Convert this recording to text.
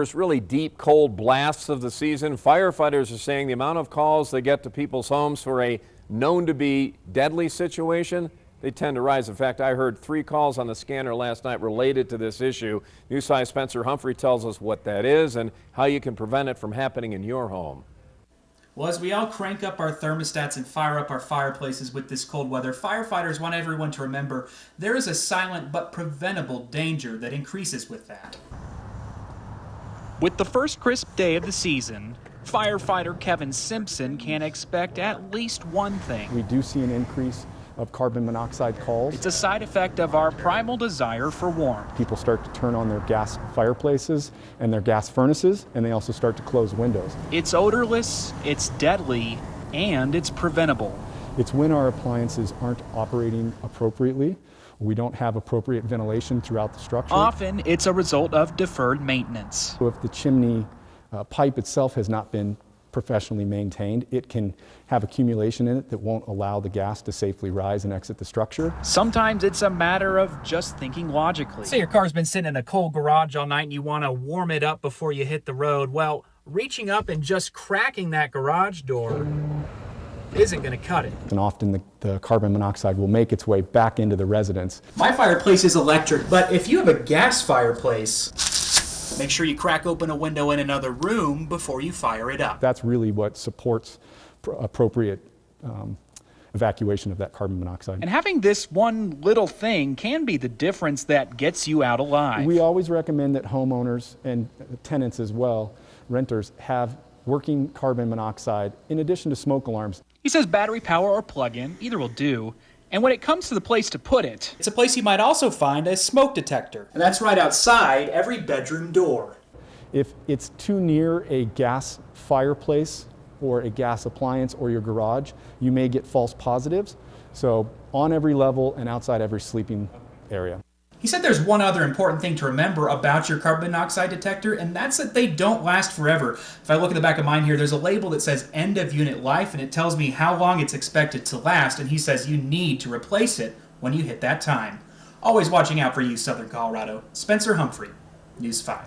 first really deep, cold blasts of the season. Firefighters are saying the amount of calls they get to people's homes for a known to be deadly situation, they tend to rise. In fact, I heard 3 calls on the scanner last night related to this issue. News 5's Spencer Humphrey tells us what that is and how you can prevent it from happening in your home. Well, as we all crank up our thermostats and fire up our fireplaces with this cold weather, firefighters want everyone to remember there is a silent but preventable danger that increases with that. With the first crisp day of the season, firefighter Kevin Simpson can expect at least one thing. We do see an increase of carbon monoxide calls. It's a side effect of our primal desire for warmth. People start to turn on their gas fireplaces and their gas furnaces, and they also start to close windows. It's odorless, it's deadly, and it's preventable. It's when our appliances aren't operating appropriately. We don't have appropriate ventilation throughout the structure. Often, it's a result of deferred maintenance. So if the chimney pipe itself has not been professionally maintained, it can have accumulation in it that won't allow the gas to safely rise and exit the structure. Sometimes it's a matter of just thinking logically. Say your car's been sitting in a cold garage all night and you want to warm it up before you hit the road. Well, reaching up and just cracking that garage door isn't going to cut it. And often the carbon monoxide will make its way back into the residence. My fireplace is electric, but if you have a gas fireplace, make sure you crack open a window in another room before you fire it up. That's really what supports appropriate evacuation of that carbon monoxide. And having this one little thing can be the difference that gets you out alive. We always recommend that homeowners and tenants as well, renters, have working carbon monoxide in addition to smoke alarms. He says battery power or plug-in, either will do. And when it comes to the place to put it, it's a place you might also find a smoke detector. And that's right outside every bedroom door. If it's too near a gas fireplace or a gas appliance or your garage, you may get false positives. So on every level and outside every sleeping area. He said there's one other important thing to remember about your carbon monoxide detector, and that's that they don't last forever. If I look at the back of mine here, there's a label that says end of unit life, and it tells me how long it's expected to last, and he says you need to replace it when you hit that time. Always watching out for you, Southern Colorado. Spencer Humphrey, News 5.